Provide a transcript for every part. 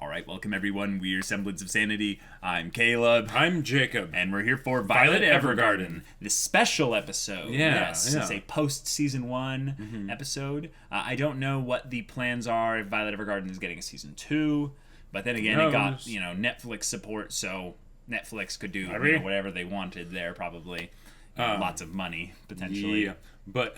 All right, welcome everyone. We're Semblance of Sanity. I'm Caleb. I'm Jacob. And we're here for Violet Evergarden, Evergarden. this special episode. Yes, yeah. It's a post-season 1 episode. I don't know what the plans are if Violet Evergarden is getting a season 2. But then again, it got, Netflix support, so Netflix could do whatever they wanted there, probably. Lots of money, potentially. Yeah. But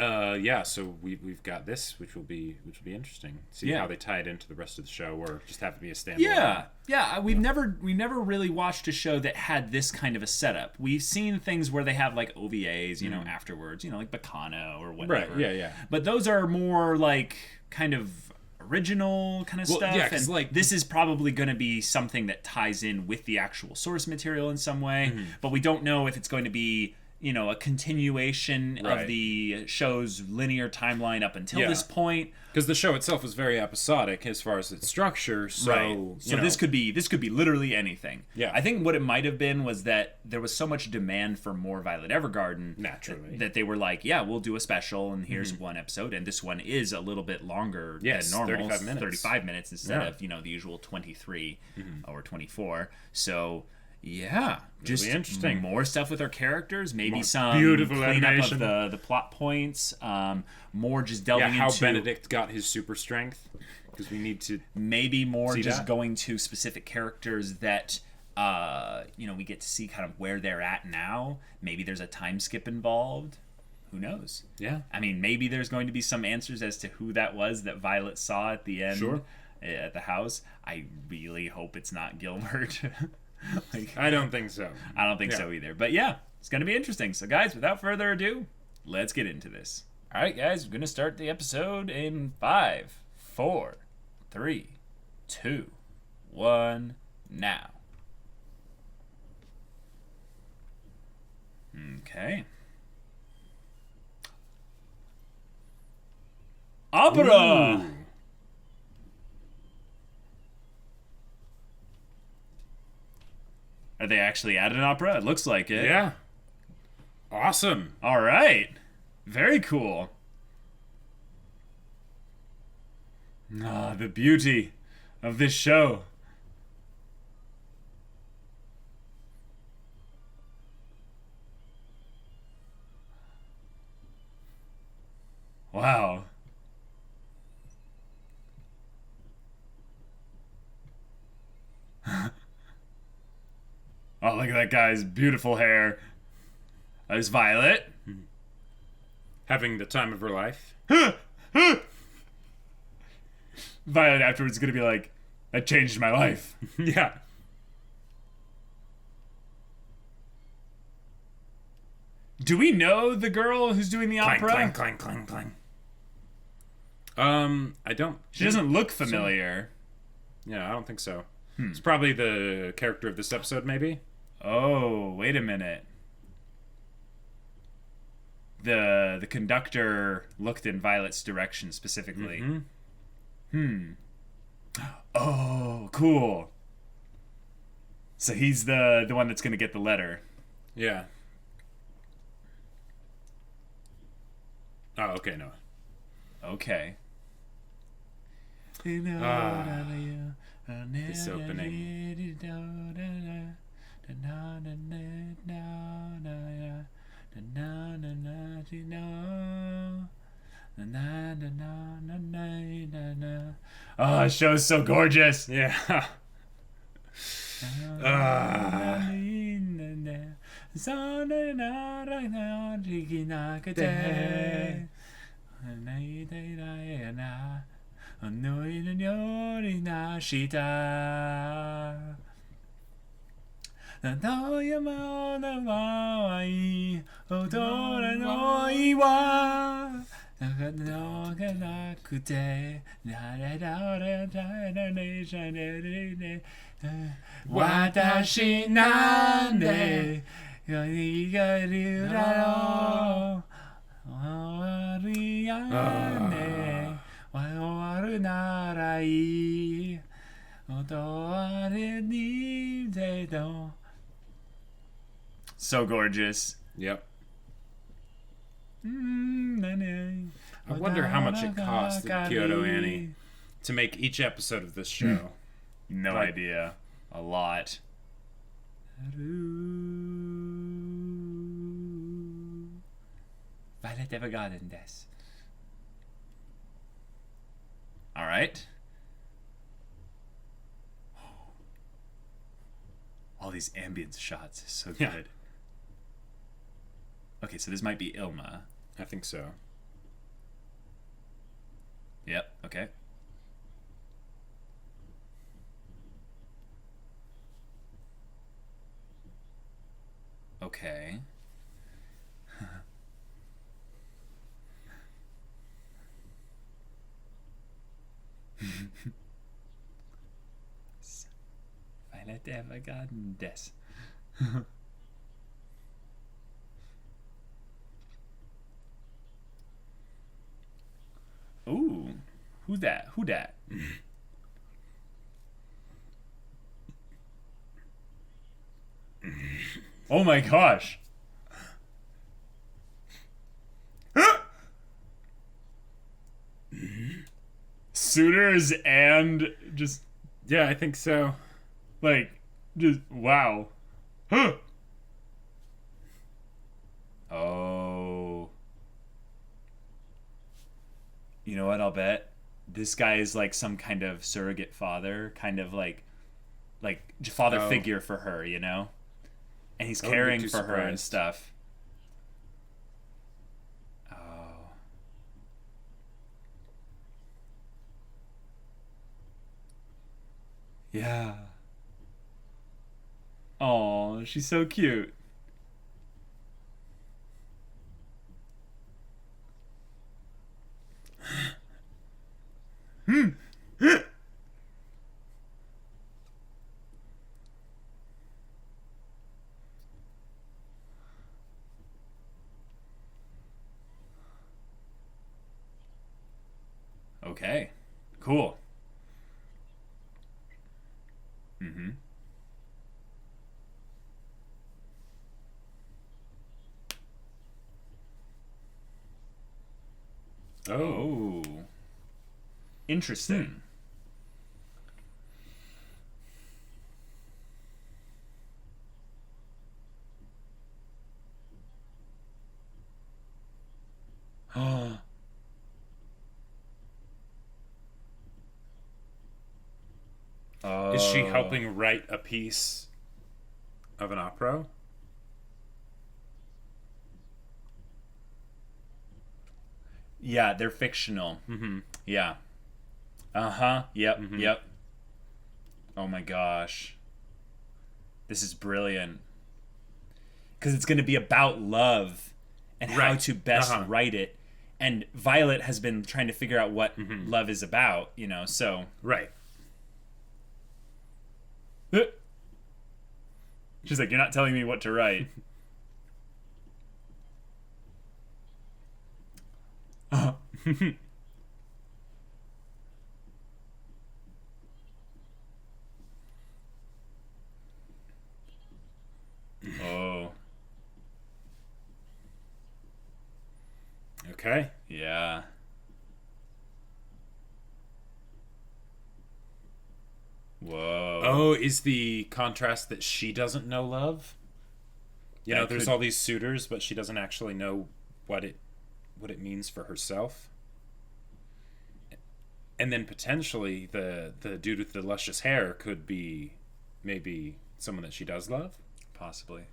so we've got this, which will be interesting. See how they tie it into the rest of the show, or just have it be a standalone. Yeah. We've never really watched a show that had this kind of a setup. We've seen things where they have like OVAs, afterwards, like Bacano or whatever. Right. Yeah. But those are more like kind of original kind of stuff. Yeah, 'cause, and this is probably going to be something that ties in with the actual source material in some way. But we don't know if it's going to be a continuation of the show's linear timeline up until this point. Because the show itself was very episodic as far as its structure. So, this could be literally anything. Yeah. I think what it might have been was that there was so much demand for more Violet Evergarden. Naturally. That they were like, yeah, we'll do a special, and here's one episode. And this one is a little bit longer than normal. 35 minutes instead of, the usual 23 or 24. So... yeah, just interesting. More stuff with our characters, maybe more some beautiful cleanup animation of the plot points, more just delving how into Benedict got his super strength, because we need to maybe more just that. Going to specific characters that we get to see kind of where they're at now. Maybe there's a time skip involved. Who knows? Yeah. I mean, maybe there's going to be some answers as to who that was that Violet saw at the end at the house. I really hope it's not Gilbert. I don't think so. I don't think so either. But yeah, it's going to be interesting. So guys, without further ado, let's get into this. All right, guys, we're going to start the episode in 5, 4, 3, 2, 1, now. Okay. Opera! Ooh. Are they actually at an opera? It looks like it. Yeah. Awesome. All right. Very cool. Ah, the beauty of this show. Wow. Oh, look at that guy's beautiful hair. There's Violet. Having the time of her life. Violet afterwards is going to be like, that changed my life. Yeah. Do we know the girl who's doing the opera? Clang, clang, clang, clang. I don't... She doesn't look familiar. Yeah, I don't think so. It's probably the character of this episode, maybe? Oh, wait a minute. The conductor looked in Violet's direction specifically. Oh, cool. So he's the one that's going to get the letter. Yeah. Oh, okay, no. Okay. This opening. Oh, the show's so gorgeous. Yeah. Watashi nande igaru daro Oriane Waowaru narai Otoare ni dedo. So gorgeous. Yep. I wonder how much it cost at Kyoto Annie to make each episode of this show. No idea. A lot. Violet Evergarden des. All right. All these ambience shots is so good. Okay, so this might be Ilma. I think so. Yep, okay. Okay. Violet Evergarden des. Ooh, who that? Who that? Oh my gosh. Suitors and just, Yeah, I think so. like, just, wow. Huh. Oh. You know what, I'll bet? This guy is like some kind of surrogate father, kind of like father figure for her, you know? And he's caring for her and stuff. Oh. Yeah. Oh, she's so cute. Okay. Cool. Mm-hmm. Oh. Interesting. Oh. Is she helping write a piece of an opera? Yeah, they're fictional. Mm-hmm. Yeah. Uh-huh. Yep. Mm-hmm. Yep. Oh my gosh. This is brilliant. Because it's going to be about love and how to best write it. And Violet has been trying to figure out what love is about, you know, so. Right. She's like, you're not telling me what to write. Oh. Okay. Yeah. Whoa. Oh, is the contrast that she doesn't know love? You know, there's all these suitors, but she doesn't actually know what it means for herself. And then potentially the dude with the luscious hair could be maybe someone that she does love? Possibly.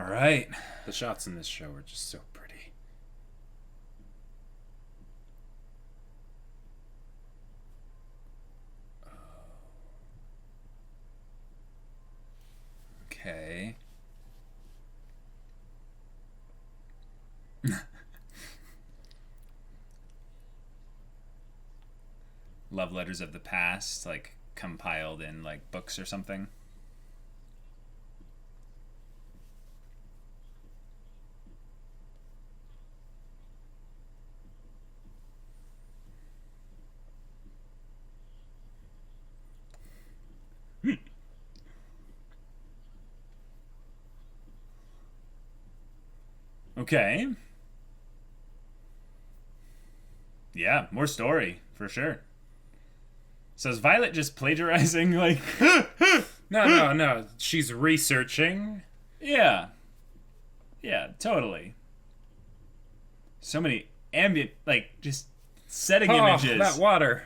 All right. The shots in this show are just so pretty. Okay. Love letters of the past, like compiled in like books or something. Okay. Yeah, more story, for sure. So is Violet just plagiarizing, like... No. She's researching. Yeah. Yeah, totally. So many ambient, like, just setting images. That water.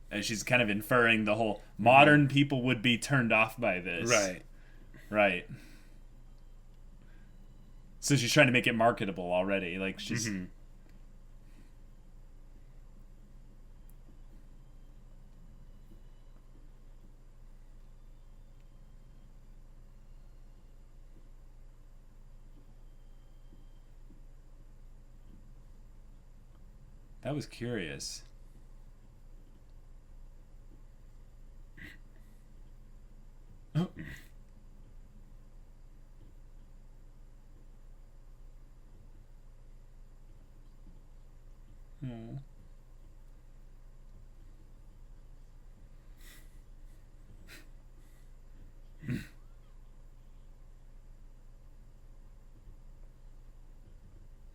And she's kind of inferring the whole modern people would be turned off by this. Right. So she's trying to make it marketable already. Like, she's... That was curious. Oh. Oh.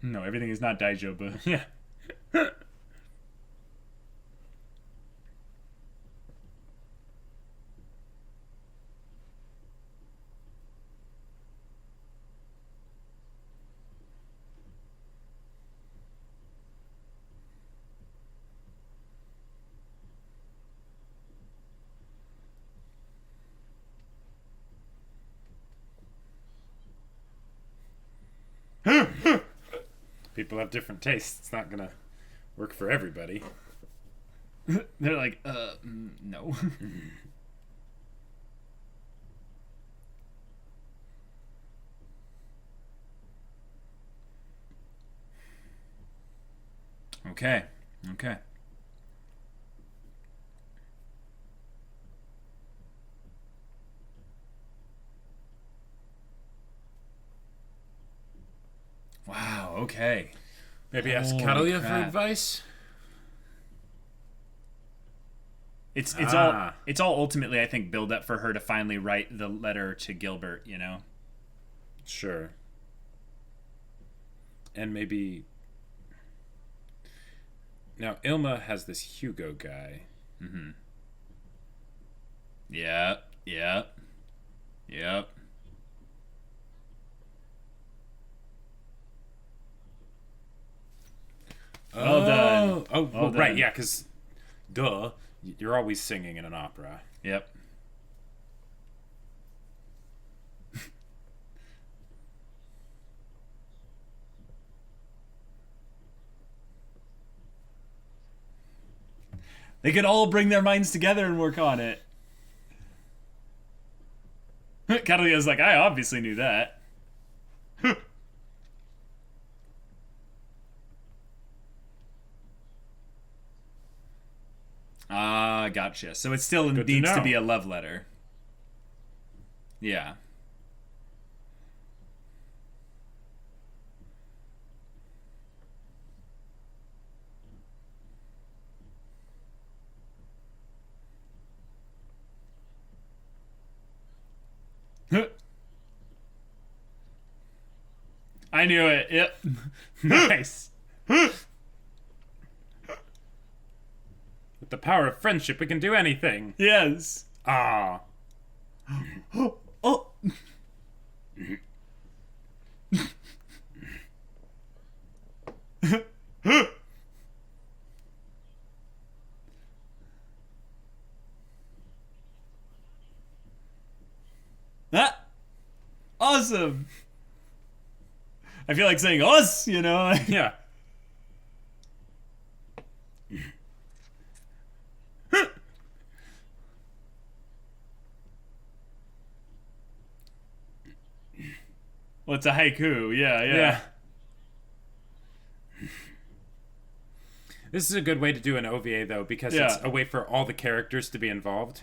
No, everything is not Daijobu. Yeah. People have different tastes. It's not gonna work for everybody. They're like, no. Okay. Wow, okay. Maybe ask Holy Catalia for crap. advice. It's all ultimately, I think, build up for her to finally write the letter to Gilbert, you know? Sure. And maybe... Now, Ilma has this Hugo guy. Mm-hmm. Yep. Well done. Oh, Well right, done. yeah, because, duh, you're always singing in an opera. Yep. They could all bring their minds together and work on it. Catalia's like, I obviously knew that. Ah, gotcha. So it still Good to needs to know. be a love letter. Yeah. I knew it. Yep. Nice. With the power of friendship, we can do anything. Yes. Ah. Oh. Ah, awesome. I feel like saying us, you know. Yeah. Well, it's a haiku. Yeah. Yeah. This is a good way to do an OVA, though, because it's a way for all the characters to be involved.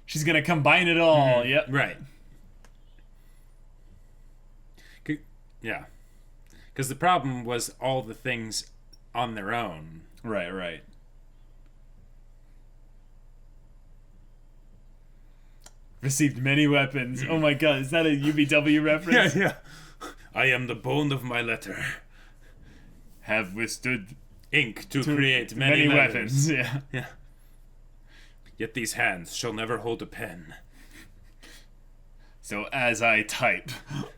She's gonna combine it all. Yep. Right. Yeah. Because the problem was all the things on their own. Right. Received many weapons. Oh my god, is that a UBW reference? Yeah. I am the bone of my letter. Have withstood Ink to create many weapons. Yeah. Yet these hands shall never hold a pen. So as I type,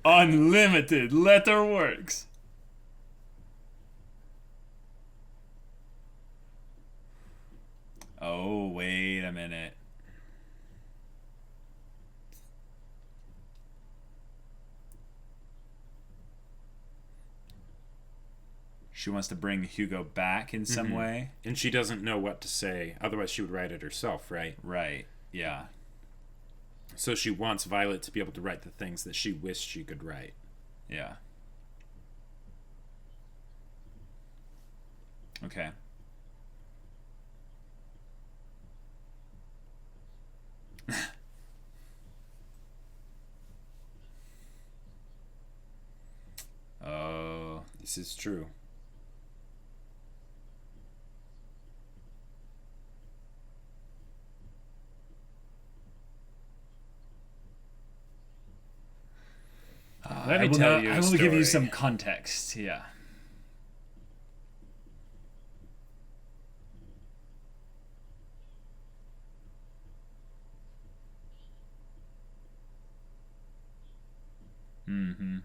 unlimited letter works. Oh, wait a minute. She wants to bring Hugo back in some way. And she doesn't know what to say. Otherwise, she would write it herself, right? Right, yeah. So she wants Violet to be able to write the things that she wished she could write. Yeah. Okay. Oh. This is true. Let me tell you. I will give you some context. Yeah. Mm-hmm.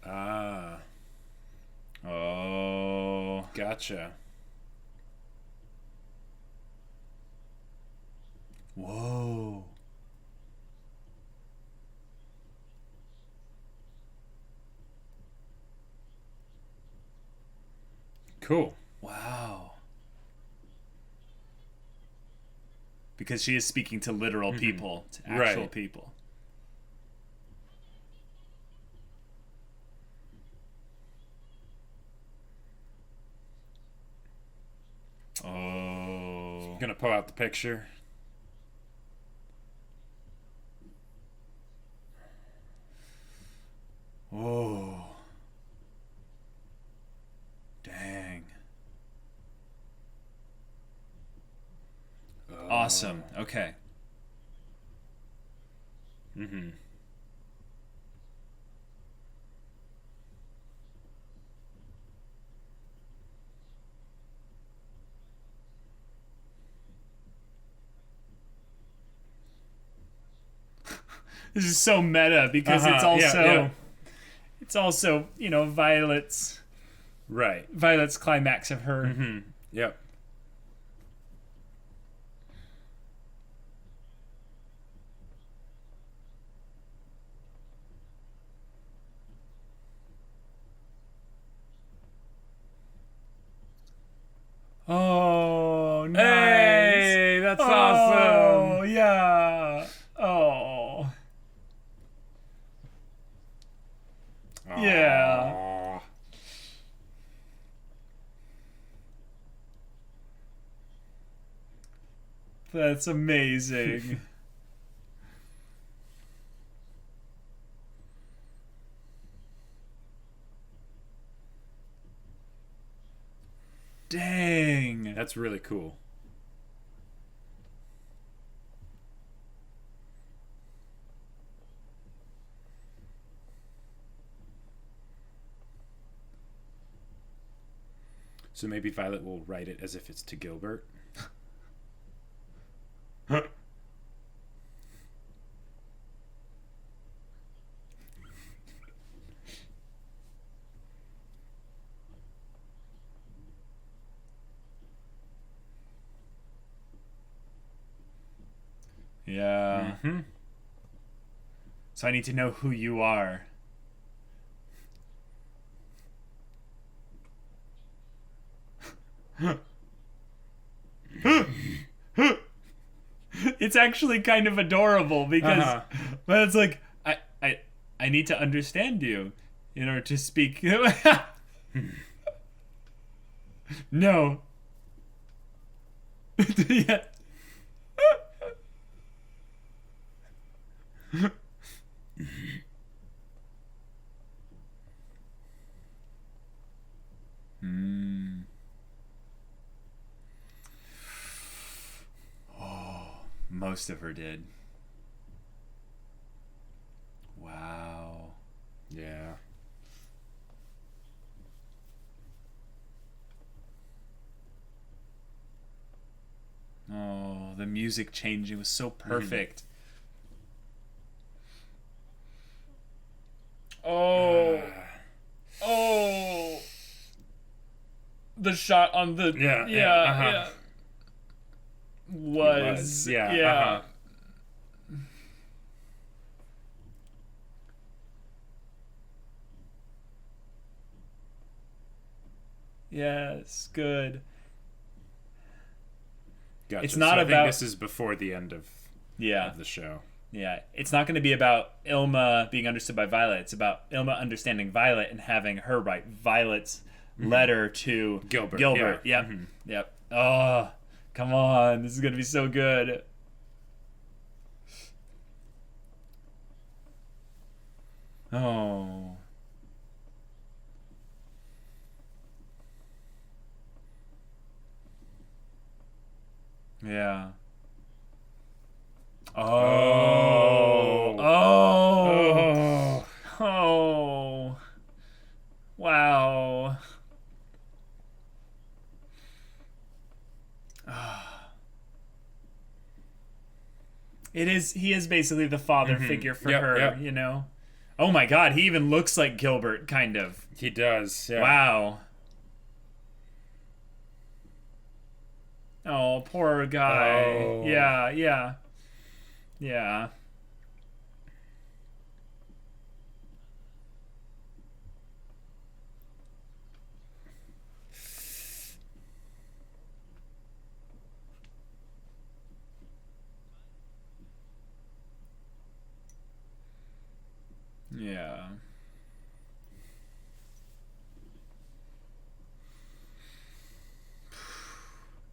Ah. Oh. Gotcha. Whoa. Cool. Wow. Because she is speaking to literal people, to actual people. Oh. I'm gonna pull out the picture. Oh. Dang. Awesome. Okay. Mm-hmm. This is so meta because it's also, you know, Violet's climax of her. Mm-hmm. Yep. Oh, nice. Hey, that's awesome. Oh, yeah. Oh. Yeah. Aww. That's amazing. Dang. That's really cool. So maybe Violet will write it as if it's to Gilbert. Yeah. Mm-hmm. So I need to know who you are. It's actually kind of adorable because but it's like I need to understand you in order to speak. No. Yeah. Oh, most of her did. Wow. Yeah. Oh, the music changing was so perfect. Oh. Oh. The shot on the Yeah. Was. Yeah. Yeah. Yes, good. Gotcha. It's not so I about. think this is before the end of the show. Yeah, it's not going to be about Ilma being understood by Violet. It's about Ilma understanding Violet and having her write Violet's letter to Gilbert. Yep. Mm-hmm. Yep. Oh, come on. This is going to be so good. Oh. Yeah. Oh. Oh. Wow. He is basically the father figure for her, you know? Oh my god, he even looks like Gilbert, kind of. He does, yeah. Wow. Oh, poor guy. Oh. Yeah. Yeah.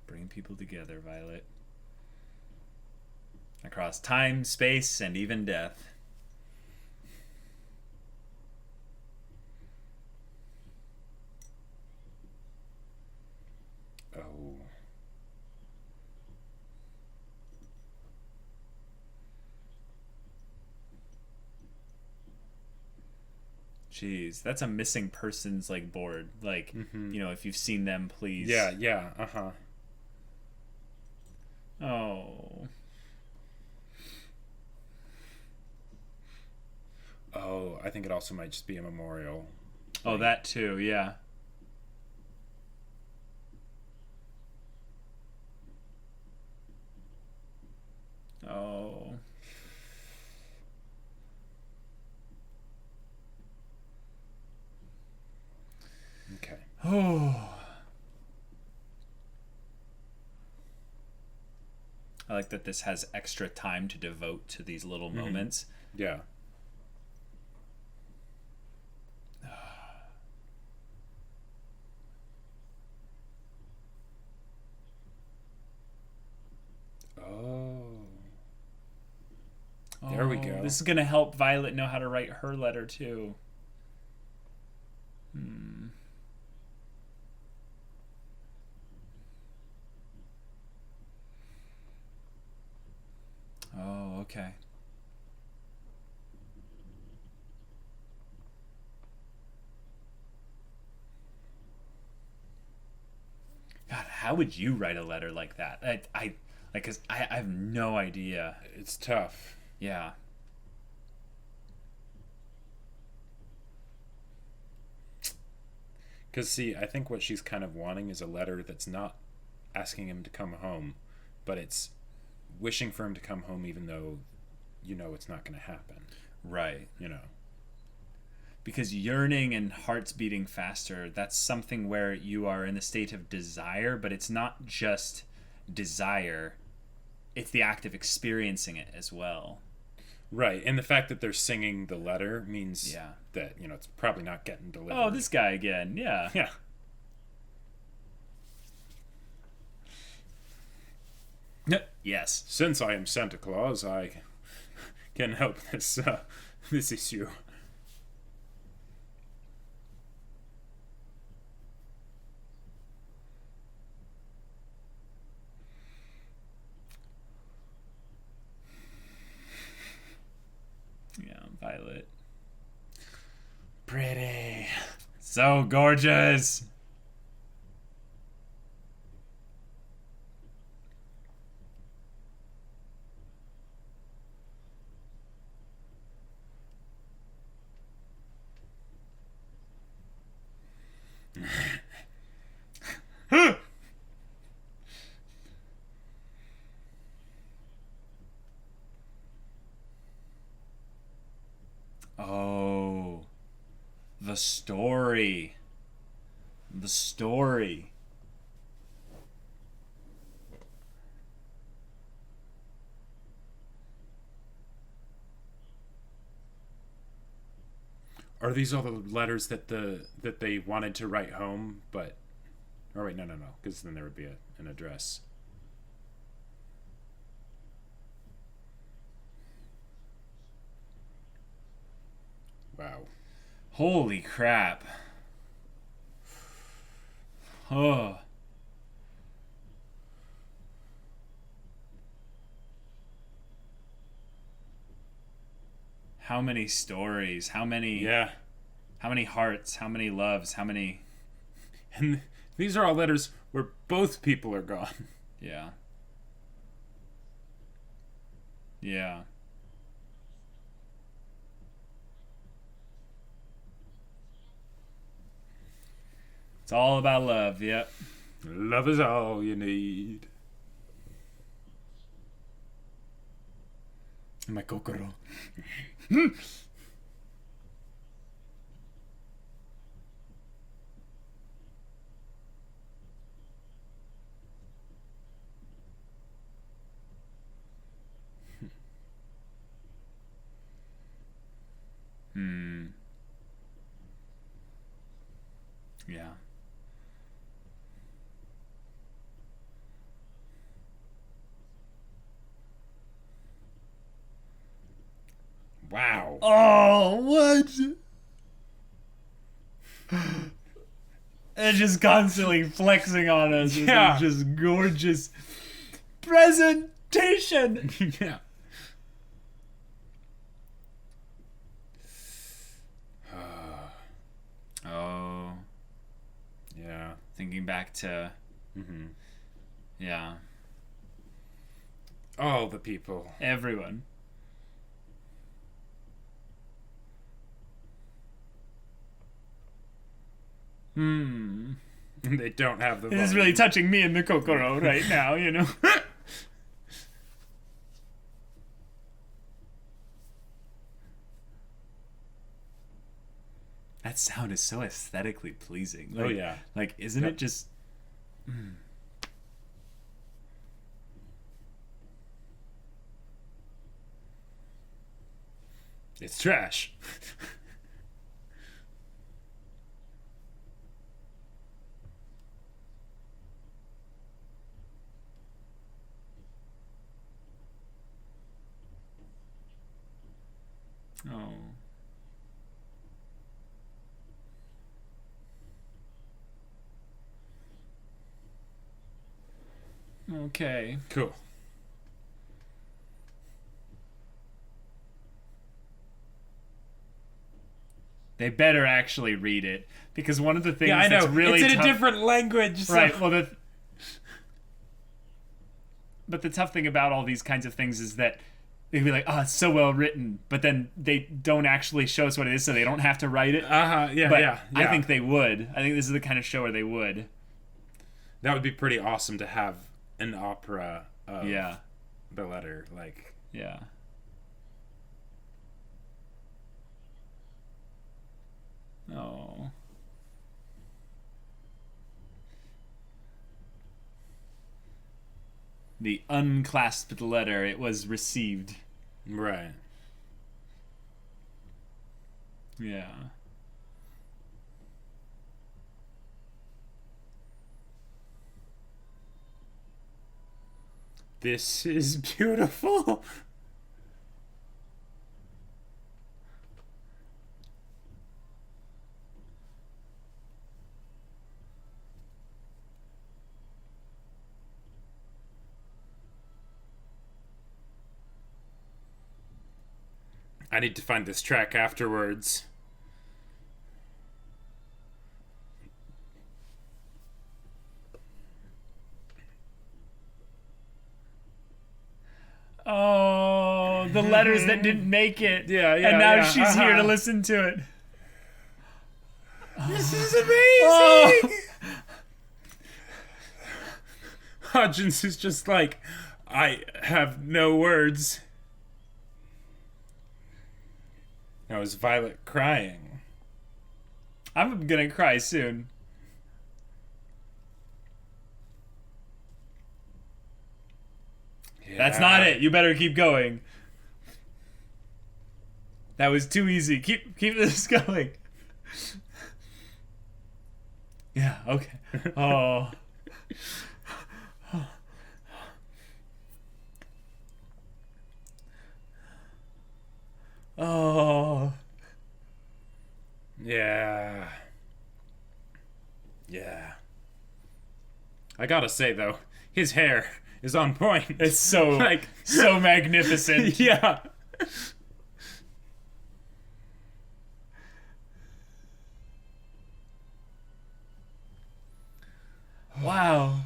Bring people together, Violet. Across time, space, and even death. Oh. Jeez, that's a missing persons like board. Like, you know, if you've seen them, please. Yeah. Oh. Oh, I think it also might just be a memorial. Oh, that too, yeah. Oh. Okay. Oh. I like that this has extra time to devote to these little moments. Yeah. There we go. This is going to help Violet know how to write her letter, too. Oh, okay. God, how would you write a letter like that? I like, cause I have no idea. It's tough. Yeah. Because, see, I think what she's kind of wanting is a letter that's not asking him to come home, but it's wishing for him to come home even though you know it's not going to happen. Right. You know? Because yearning and hearts beating faster, that's something where you are in a state of desire, but it's not just desire, it's the act of experiencing it as well. Right, and the fact that they're singing the letter means that, you know, it's probably not getting delivered. Oh, this guy again, yeah. Yeah. Yes. Since I am Santa Claus, I can help this issue. Yeah, Violet. Pretty. So gorgeous. Oh, the story. The story. Are these all the letters that they wanted to write home, but... Oh, wait, no, because then there would be an address. Wow. Holy crap. Oh. How many stories? How many hearts? How many loves? How many... And these are all letters where both people are gone. Yeah. Yeah. It's all about love, yep. Love is all you need. My kokoro. Yeah. Wow. Oh, what? And just constantly flexing on us. Yeah. With just gorgeous presentation. Yeah. Oh. Yeah. Thinking back to... Mm-hmm. Yeah. All the people. Everyone. They don't have the This is really touching me and the kokoro right now, you know? That sound is so aesthetically pleasing. Like, oh, yeah. Like, isn't it just... It's trash. Oh. Okay. Cool. They better actually read it, because one of the things I know. that's really it's in tough, a different language. So. right? Well, but the tough thing about all these kinds of things is that they'd be like, "Oh, it's so well written," but then they don't actually show us what it is, so they don't have to write it. Yeah, but yeah. I think they would. I think this is the kind of show where they would. That would be pretty awesome to have an opera of Yeah. the letter, like. Yeah. Oh. The unclasped letter, it was received. Right. Yeah. This is beautiful. I need to find this track afterwards. Oh, the letters that didn't make it. Yeah, And now she's here to listen to it. This is amazing! Hodgins is just like, I have no words. Now is Violet crying? I'm gonna cry soon. Yeah. That's not it. You better keep going. That was too easy. Keep this going. Yeah, okay. Oh. Oh. Yeah. Yeah. I gotta say, though, his hair is on point. It's so, like, so magnificent. Yeah. Wow.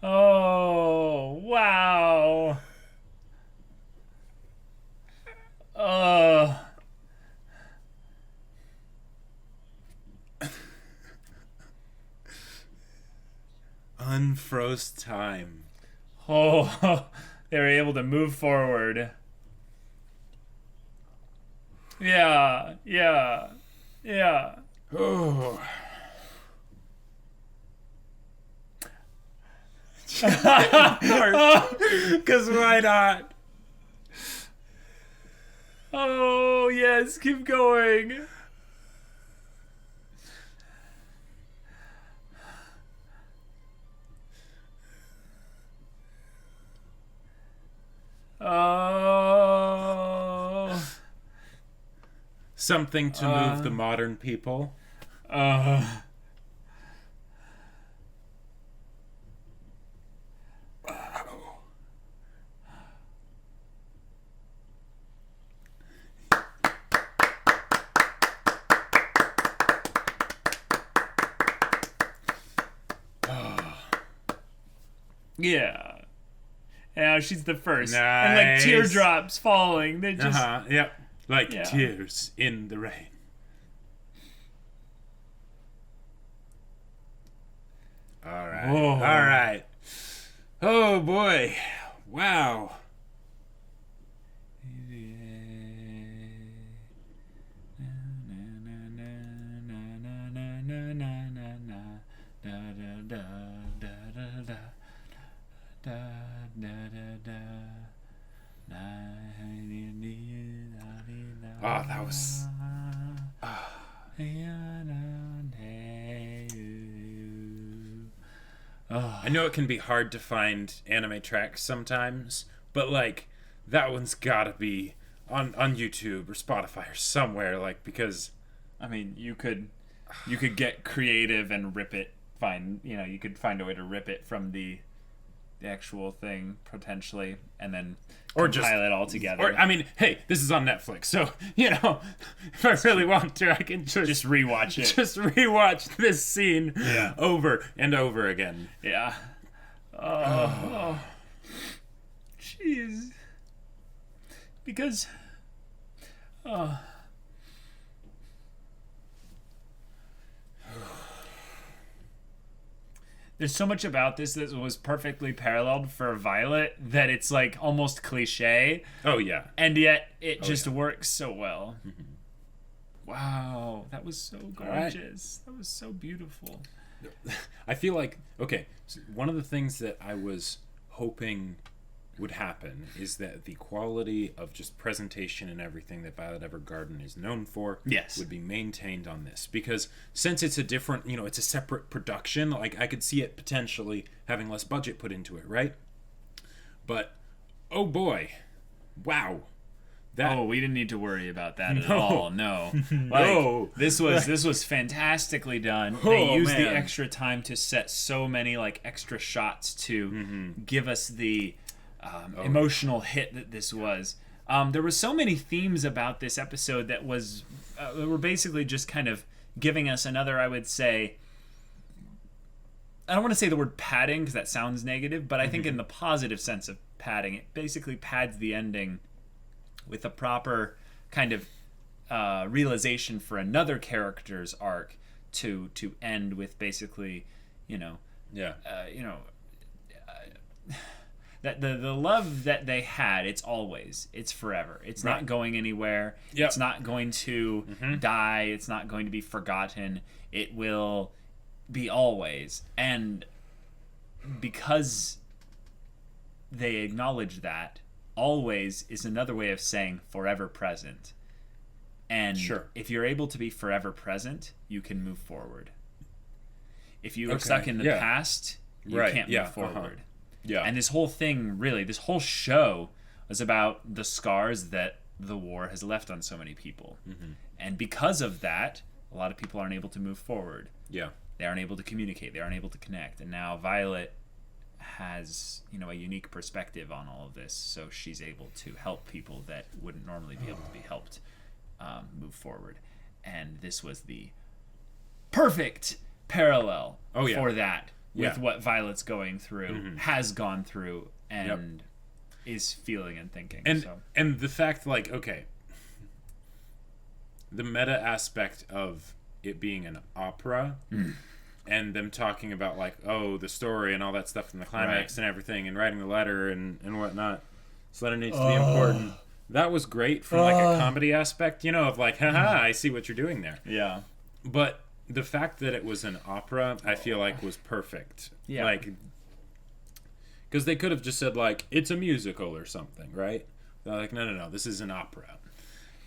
Oh, wow. Unfroze time. Oh, they were able to move forward. Yeah, yeah, yeah. Oh. Because why not? Oh, yes, keep going. Oh. Something to move the modern people. Yeah. Yeah, she's the first. Nice. And like teardrops falling. They just Yep. Like Yeah. tears in the rain. All right. Whoa. All right. Oh boy. Wow. Oh, that was. I know it can be hard to find anime tracks sometimes, but like that one's gotta be on YouTube or Spotify or somewhere, like, because I mean, you could get creative and rip it. You could find a way to rip it from the actual thing potentially, and then compile it all together. Or I mean, hey, this is on Netflix, so if I really want to, I can just rewatch it. Just rewatch this scene over and over again. Yeah. Oh. Jeez. Because. There's so much about this that was perfectly paralleled for Violet that it's like almost cliche. Oh yeah. And yet it just works so well. Mm-hmm. Wow, that was so gorgeous. Right. That was so beautiful. I feel like, okay, so one of the things that I was hoping would happen is that the quality of just presentation and everything that Violet Evergarden is known for would be maintained on this, because since it's a different, it's a separate production, like I could see it potentially having less budget put into it, right? But oh boy, wow, we didn't need to worry about that at all. No, no. This was fantastically done. They used the extra time to set so many like extra shots to give us the emotional hit that this was. There were so many themes about this episode that were basically just kind of giving us another, I would say, I don't want to say the word padding because that sounds negative, but I think in the positive sense of padding, it basically pads the ending with a proper kind of realization for another character's arc to end with basically, that the love that they had, it's forever. It's not going anywhere. Yep. It's not going to die. It's not going to be forgotten. It will be always. And because they acknowledge that, always is another way of saying forever present. And if you're able to be forever present, you can move forward. If you are stuck in the past, you can't move forward. Yeah. And this whole thing, really, this whole show is about the scars that the war has left on so many people. Mm-hmm. And because of that, a lot of people aren't able to move forward. Yeah. They aren't able to communicate. They aren't able to connect. And now Violet has, a unique perspective on all of this. So she's able to help people that wouldn't normally be able to be helped move forward. And this was the perfect parallel for that. With what Violet's going through, has gone through, and is feeling and thinking. And the fact, like, the meta aspect of it being an opera, and them talking about, like, the story and all that stuff and the climax and everything, and writing the letter and whatnot. This letter needs to be important. That was great from, like, a comedy aspect, of, like, haha, I see what you're doing there. Yeah. But the fact that it was an opera, I feel like, was perfect. Yeah. Like, because they could have just said, like, it's a musical or something, right? They're like, no, this is an opera.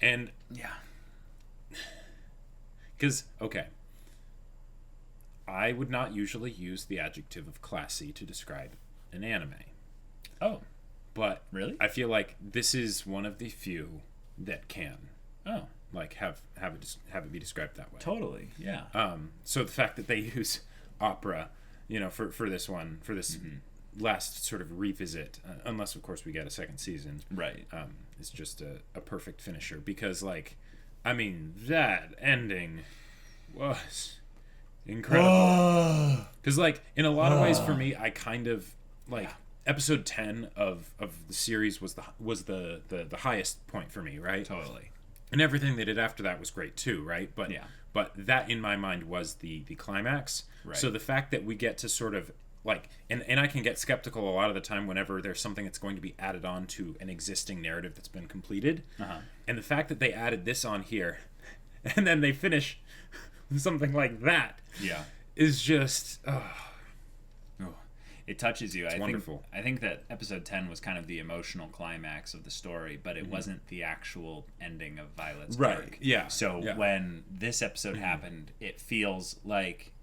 And, because, I would not usually use the adjective of classy to describe an anime. Oh. But, really? I feel like this is one of the few that can. Oh. Like have it be described that way. Totally, yeah. So the fact that they use opera, for this one, for this last sort of revisit, unless of course we get a second season, right? Is just a perfect finisher, because that ending was incredible. Because in a lot of ways for me, I kind of episode 10 of the series was the highest point for me, right? Totally. And everything they did after that was great too, right? But that in my mind was the climax. Right. So the fact that we get to sort of and I can get skeptical a lot of the time whenever there's something that's going to be added on to an existing narrative that's been completed. And the fact that they added this on here and then they finish with something like that is just it touches you. It's wonderful. I think that episode 10 was kind of the emotional climax of the story, but it wasn't the actual ending of Violet's arc. Yeah. So when this episode happened, it feels like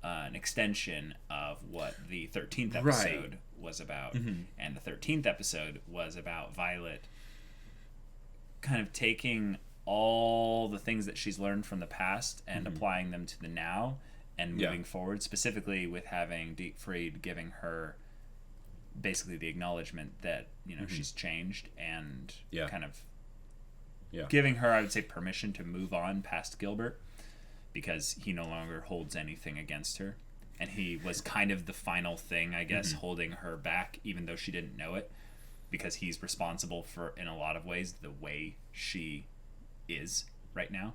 an extension of what the 13th episode was about. And the 13th episode was about Violet kind of taking all the things that she's learned from the past and applying them to the now and moving forward, specifically with having Dietfried giving her basically the acknowledgement that, you know, she's changed and kind of giving her, I would say, permission to move on past Gilbert because he no longer holds anything against her. And he was kind of the final thing, I guess, holding her back, even though she didn't know it, because he's responsible for, in a lot of ways, the way she is right now.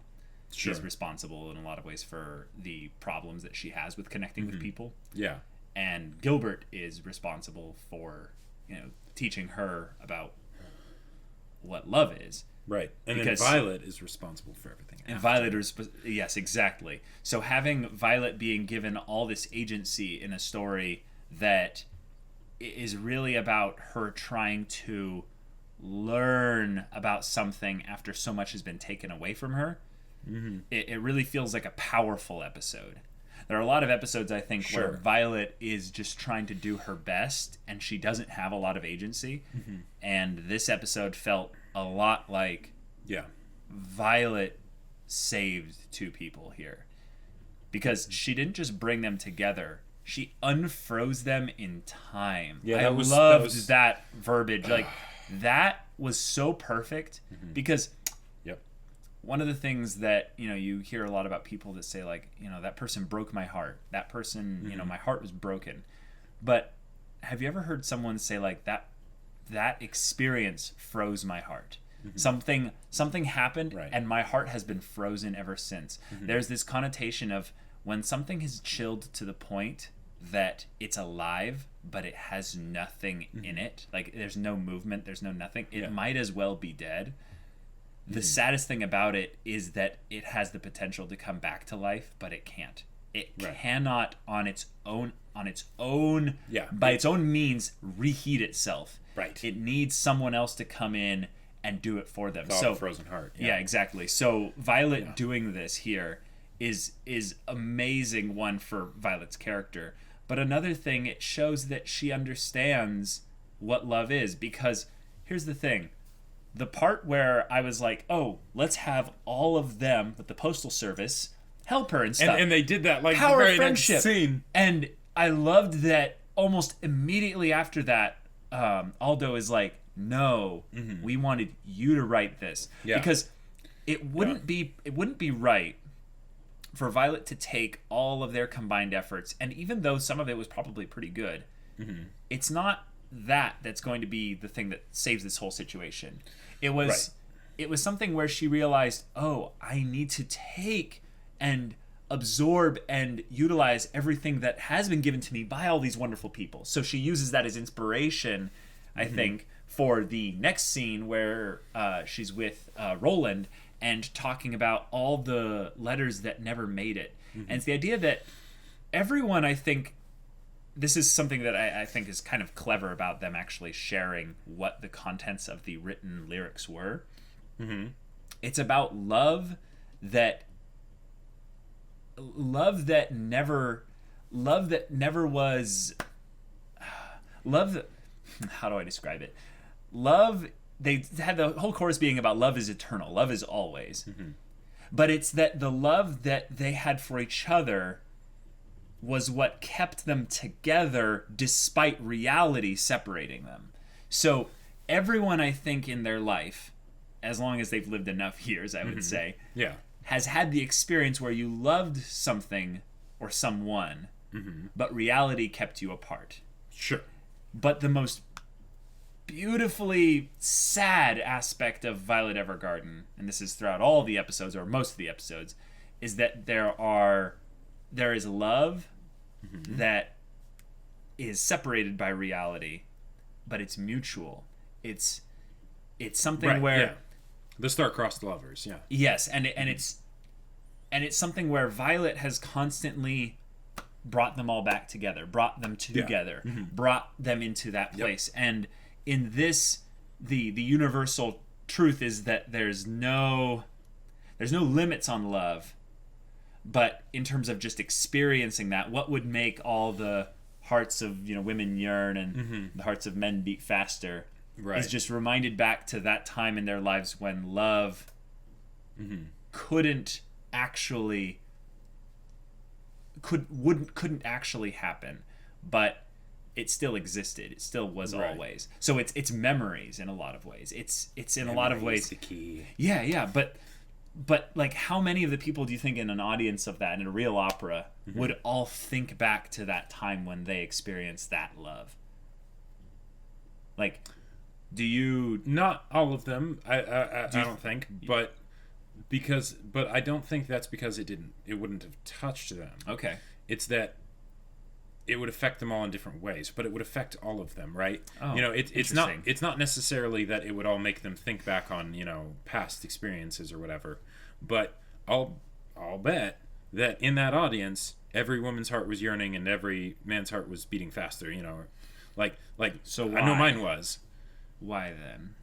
Sure. She's responsible in a lot of ways for the problems that she has with connecting with people. Yeah. And Gilbert is responsible for, you know, teaching her about what love is. Right. And then Violet is responsible for everything. And Violet is, yes, exactly. So having Violet being given all this agency in a story that is really about her trying to learn about something after so much has been taken away from her, it really feels like a powerful episode. There are a lot of episodes, I think, where Violet is just trying to do her best and she doesn't have a lot of agency. And this episode felt a lot like Violet saved two people here. Because she didn't just bring them together, she unfroze them in time. Yeah, I loved that verbiage. Like, that was so perfect because one of the things that, you know, you hear a lot about people that say, like, you know, that person broke my heart. That person, you know, my heart was broken. But have you ever heard someone say, like, that experience froze my heart? Something happened and my heart has been frozen ever since. There's this connotation of when something has chilled to the point that it's alive, but it has nothing in it. Like, there's no movement, there's no nothing. It might as well be dead. The saddest thing about it is that it has the potential to come back to life, but it can't. It cannot on its own by its own means reheat itself. Right. It needs someone else to come in and do it for them. So frozen heart. Yeah, exactly. So Violet doing this here is amazing, one, for Violet's character, but another thing, it shows that she understands what love is, because here's the thing. The part where I was like, oh, let's have all of them with the Postal Service help her and stuff. And they did that, like, power the of very friendship. next scene. And I loved that almost immediately after that, Aldo is like, no, we wanted you to write this. Because it wouldn't be right for Violet to take all of their combined efforts, and even though some of it was probably pretty good, it's not that's going to be the thing that saves this whole situation. It was something where she realized, oh, I need to take and absorb and utilize everything that has been given to me by all these wonderful people. So she uses that as inspiration, I think, for the next scene where she's with Roland and talking about all the letters that never made it. And it's the idea that everyone, I think, this is something that I think is kind of clever about them actually sharing what the contents of the written lyrics were. It's about love that never was love. How do I describe it? Love. They had the whole chorus being about love is eternal, love is always. But it's that the love that they had for each other was what kept them together despite reality separating them. So everyone, I think, in their life, as long as they've lived enough years, I would say, has had the experience where you loved something or someone, but reality kept you apart. Sure. But the most beautifully sad aspect of Violet Evergarden, and this is throughout all the episodes, or most of the episodes, is that there is love that is separated by reality, but it's mutual. It's something where the star-crossed lovers, yes, and it's something where Violet has constantly brought them all back together, brought them together, brought them into that place. And in this, the universal truth is that there's no limits on love, But in terms of just experiencing that, what would make all the hearts of women yearn and the hearts of men beat faster is just reminded back to that time in their lives when love couldn't actually happen, but it still existed. It still was always. So it's memories in a lot of ways. It's in memories, a lot of ways the key. Yeah, but like, how many of the people do you think in an audience of that, in a real opera, would all think back to that time when they experienced that love? Like, do you... Not all of them, I don't think, but I don't think that's because it wouldn't have touched them. Okay. It's that it would affect them all in different ways, but it would affect all of them, right? Oh, it's not necessarily that it would all make them think back on, past experiences or whatever, but I'll bet that in that audience, every woman's heart was yearning and every man's heart was beating faster, so why? I know mine was. Why then?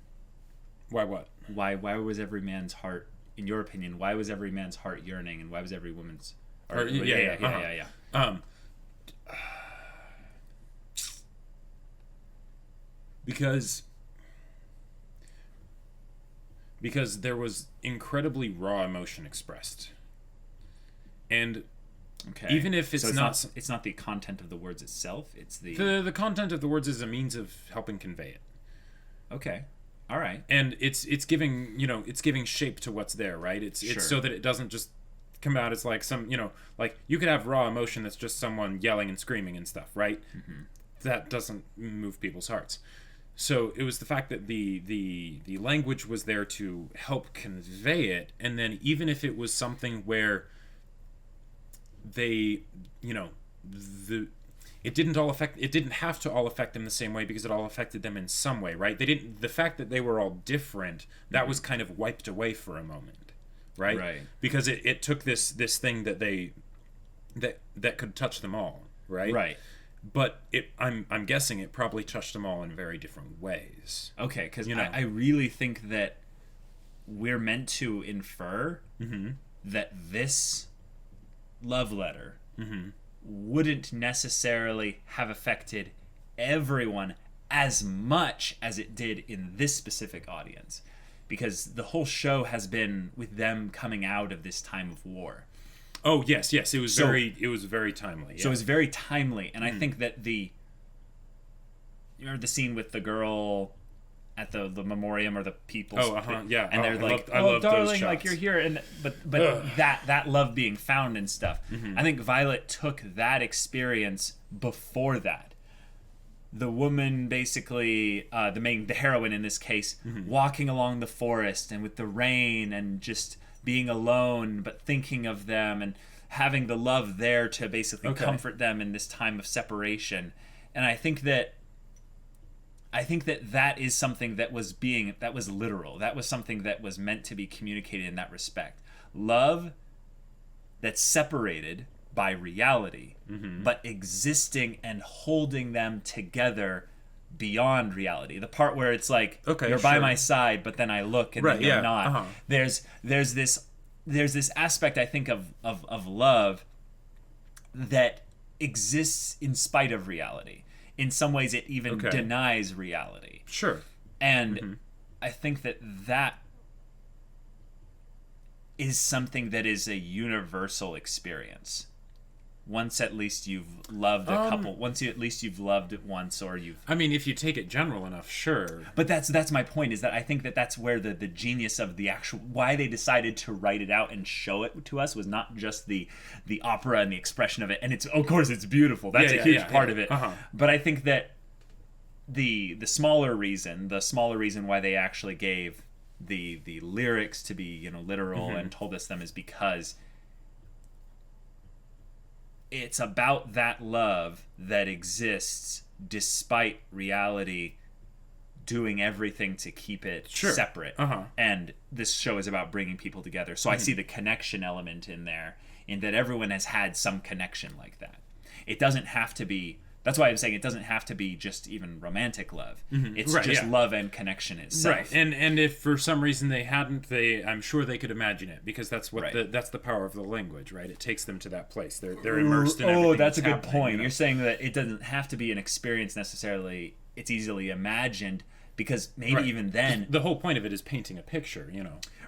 Why what? Why was every man's heart, in your opinion, why was every man's heart yearning and why was every woman's... Yeah. Because there was incredibly raw emotion expressed, and even if it's not the content of the words itself, it's the content of the words is a means of helping convey it. Okay, all right, and it's giving shape to what's there, right? It's so that it doesn't just come out as like some like you could have raw emotion that's just someone yelling and screaming and stuff, right? That doesn't move people's hearts. So it was the fact that the language was there to help convey it, and then even if it was something where they, it didn't have to all affect them the same way because it all affected them in some way, right? The fact that they were all different, that was kind of wiped away for a moment, right? Right. Because it took this thing that could touch them all, right? Right. But I'm guessing it probably touched them all in very different ways. Okay, because I really think that we're meant to infer that this love letter wouldn't necessarily have affected everyone as much as it did in this specific audience, because the whole show has been with them coming out of this time of war. Oh yes, it was very timely. Yeah. So it was very timely, and I think that you remember the scene with the girl at the memoriam or the people's yeah, and they're like, I love darling, those shots. like you're here, and but that love being found and stuff. I think Violet took that experience before that. The woman, basically, the heroine in this case, walking along the forest and with the rain and just being alone, but thinking of them and having the love there to basically comfort them in this time of separation. And I think that that is something that was literal. That was something that was meant to be communicated in that respect. Love that's separated by reality, but existing and holding them together beyond reality. The part where it's like, you're by my side, but then I look and then you're not. There's this aspect, I think, of love that exists in spite of reality. In some ways, it even denies reality. Sure. And I think that is something that is a universal experience. Once at least you've loved a couple. Once you've loved it once, or you've. I mean, if you take it general enough, sure. But that's my point. Is that I think that's where the genius of the actual, why they decided to write it out and show it to us, was not just the opera and the expression of it. And it's, of course, it's beautiful. That's a huge part of it. But I think that the smaller reason why they actually gave the lyrics to be literal and told us them is because it's about that love that exists despite reality doing everything to keep it separate. And this show is about bringing people together. So I see the connection element in there, in that everyone has had some connection like that. It doesn't have to be That's why I'm saying it doesn't have to be just even romantic love. It's just love and connection itself. Right, and if for some reason they hadn't, I'm sure they could imagine it, because that's what that's the power of the language, right? It takes them to that place. They're immersed in everything. Oh, that's a good point. You're saying that it doesn't have to be an experience necessarily. It's easily imagined, because maybe even then... The whole point of it is painting a picture,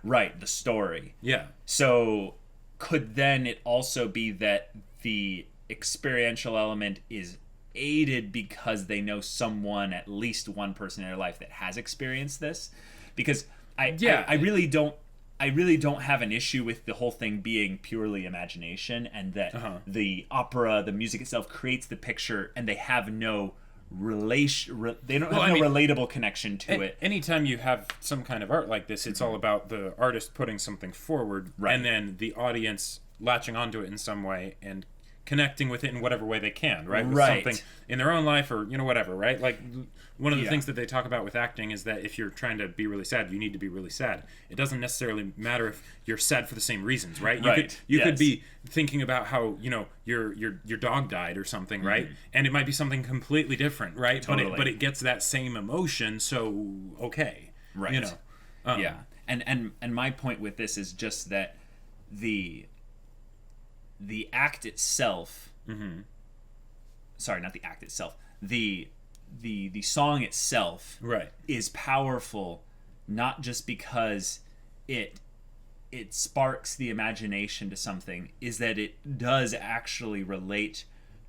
Right, the story. Yeah. So could then it also be that the experiential element is aided because they know someone, at least one person in their life, that has experienced this? Because I really don't have an issue with the whole thing being purely imagination, and that the opera, the music itself, creates the picture, and they have no relatable connection to it. Anytime you have some kind of art like this, it's all about the artist putting something forward, and then the audience latching onto it in some way and connecting with it in whatever way they can, right? With something in their own life, or whatever, right? Like, one of the things that they talk about with acting is that if you're trying to be really sad, you need to be really sad. It doesn't necessarily matter if you're sad for the same reasons, right? You could be thinking about how your dog died or something, right? And it might be something completely different, right? Totally. But it gets that same emotion, so okay, right? And my point with this is just that the act itself, sorry, not the act itself, the song itself is powerful, not just because it sparks the imagination to something, is that it does actually relate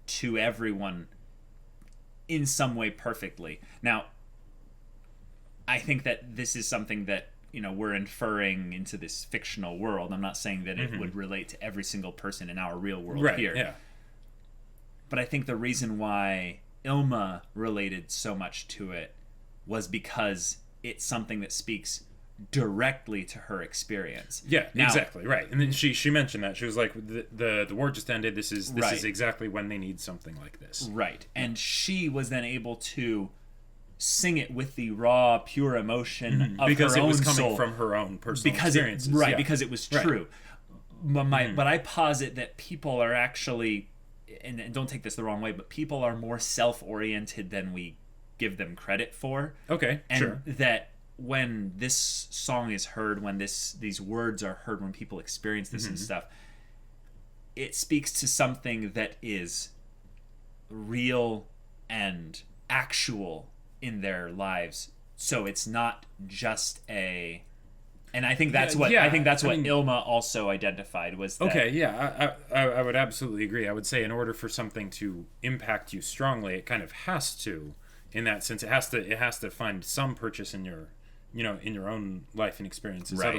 to everyone in some way perfectly. Now, I think that this is something that we're inferring into this fictional world. I'm not saying that it would relate to every single person in our real world here. Yeah. But I think the reason why Ilma related so much to it was because it's something that speaks directly to her experience. Yeah, exactly, right. And then she mentioned that. She was like, the war just ended. This is exactly when they need something like this. Right. And she was then able to sing it with the raw, pure emotion of because her own soul. Because it was coming from her own personal experiences. Because it was true. But I posit that people are actually, and don't take this the wrong way, but people are more self-oriented than we give them credit for. Okay, and that when this song is heard, when these words are heard, when people experience this and stuff, it speaks to something that is real and actual in their lives. So it's not just a... And I think that's what Ilma also identified was that... Okay, I would absolutely agree. I would say in order for something to impact you strongly, it kind of has to, in that sense, it has to find some purchase in your, in your own life and experiences. Right.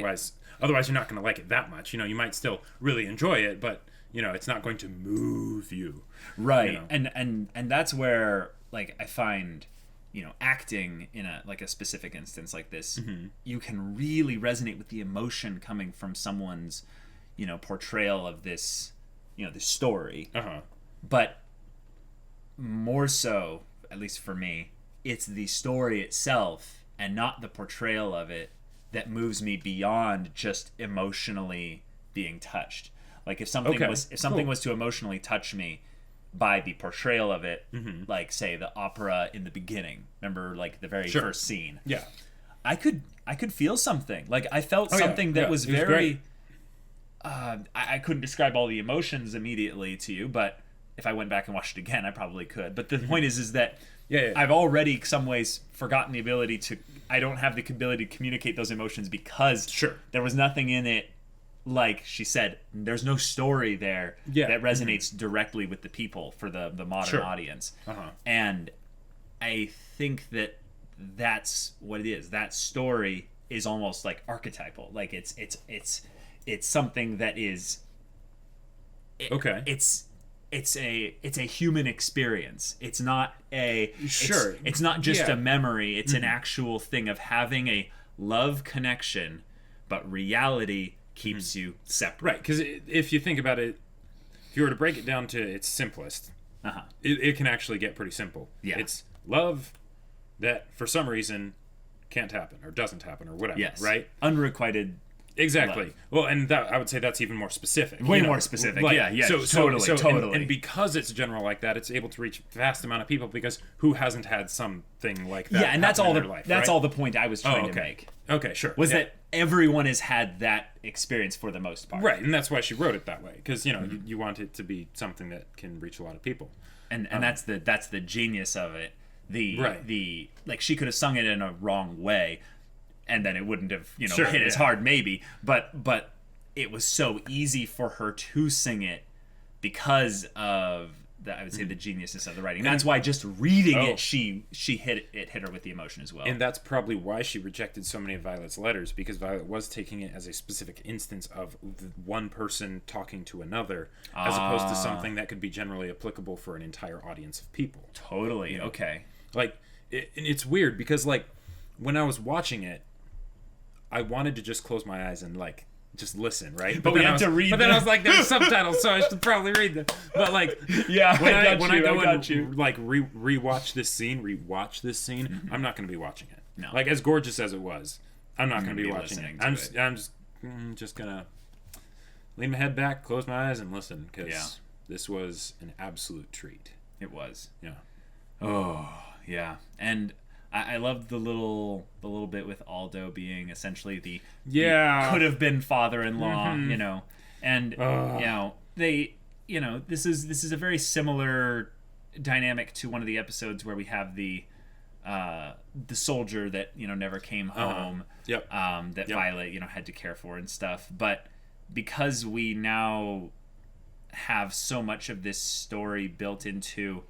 Otherwise you're not going to like it that much. You might still really enjoy it, but it's not going to move you. Right. And that's where, like, I find, acting in a specific instance like this, you can really resonate with the emotion coming from someone's, portrayal of this, this story. But more so, at least for me, it's the story itself and not the portrayal of it that moves me beyond just emotionally being touched. Like, if something was to emotionally touch me by the portrayal of it, like, say, the opera in the beginning, remember, like, the very first scene, I could feel something. Like, I felt something that was very I couldn't describe all the emotions immediately to you, but if I went back and watched it again, I probably could. But the point is that I've already, some ways, forgotten the ability to... I don't have the ability to communicate those emotions because there was nothing in it. Like she said, there's no story there that resonates directly with the people for the modern audience. And I think that's what it is. That story is almost like archetypal. Like, it's something that is... It's a human experience. It's not a... It's not just a memory. It's an actual thing of having a love connection, but reality keeps you separate. Right, because if you think about it, if you were to break it down to its simplest, it can actually get pretty simple. It's love that, for some reason, can't happen, or doesn't happen, or whatever, right? Unrequited Exactly. Well, and that I would say that's even more specific. Way more specific. Like, yeah. So, totally. And because it's general like that, it's able to reach a vast amount of people because who hasn't had something like that? Yeah, and that's all in their life, that's right? all the point I was trying to make. Okay, sure. Was that everyone has had that experience for the most part. Right, and that's why she wrote it that way because you want it to be something that can reach a lot of people. And that's the genius of it. The like she could have sung it in a wrong way, and then it wouldn't have hit as hard maybe. But it was so easy for her to sing it because of I would say the geniusness of the writing. That's why just reading it, she hit her with the emotion as well. And that's probably why she rejected so many of Violet's letters, because Violet was taking it as a specific instance of one person talking to another, as opposed to something that could be generally applicable for an entire audience of people. Totally. Okay. Like, it's weird because like when I was watching it, I wanted to just close my eyes and like just listen, right? But we have to read. But then I was like, "There's subtitles, so I should probably read them." But like, yeah, when I go and like rewatch this scene, I'm not going to be watching it. No, like as gorgeous as it was, I'm not going to be watching it. I'm just gonna lean my head back, close my eyes, and listen because this was an absolute treat. It was. Yeah. Oh yeah, and I loved the little bit with Aldo being essentially the could have been father-in-law, and this is a very similar dynamic to one of the episodes where we have the soldier that never came home, that Violet had to care for and stuff, but because we now have so much of this story built into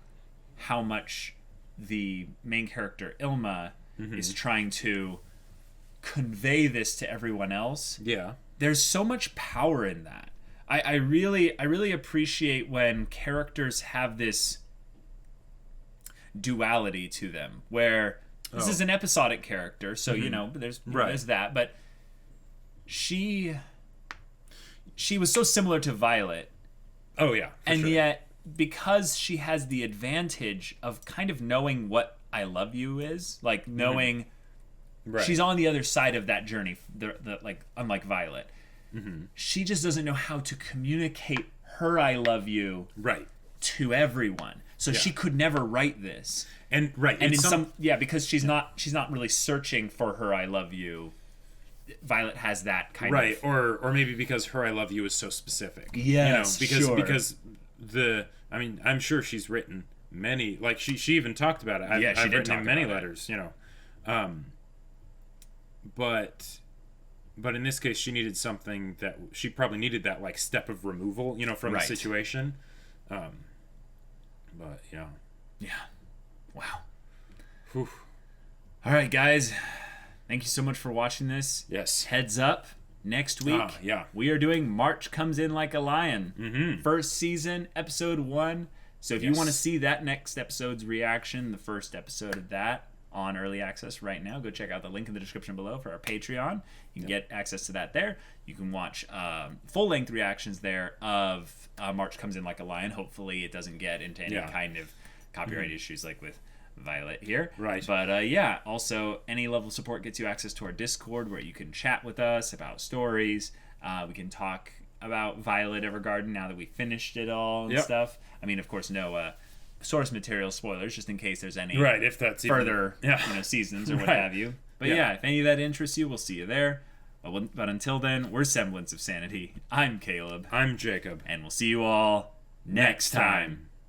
how much the main character Ilma is trying to convey this to everyone else. Yeah. There's so much power in that. I really appreciate when characters have this duality to them, where this is an episodic character, so there's that, but she was so similar to Violet. Oh yeah. And yet because she has the advantage of kind of knowing what I love you is, like knowing she's on the other side of that journey, like unlike Violet, she just doesn't know how to communicate her I love you to everyone. So she could never write this. And because she's not really searching for her I love you. Violet has that kind of or maybe because her I love you is so specific. Yes, because I'm sure she's written many, like she even talked about it. I've written many letters, but in this case she needed something that she probably needed that like step of removal, from the situation. But yeah. Wow. Whew. All right, guys. Thank you so much for watching this. Yes. Heads up. Next week, we are doing March Comes In Like a Lion. First season, episode 1. So if you want to see that next episode's reaction, the first episode of that on Early Access right now, go check out the link in the description below for our Patreon. You can get access to that there. You can watch full-length reactions there of March Comes In Like a Lion. Hopefully it doesn't get into any kind of copyright issues like with Violet here. Right. But also any level of support gets you access to our Discord where you can chat with us about stories. We can talk about Violet Evergarden now that we finished it all and stuff. I mean, of course, no source material spoilers, just in case there's any if that's further seasons or what have you. But if any of that interests you, we'll see you there. But until then, we're Semblance of Sanity. I'm Caleb. I'm Jacob. And we'll see you all next time.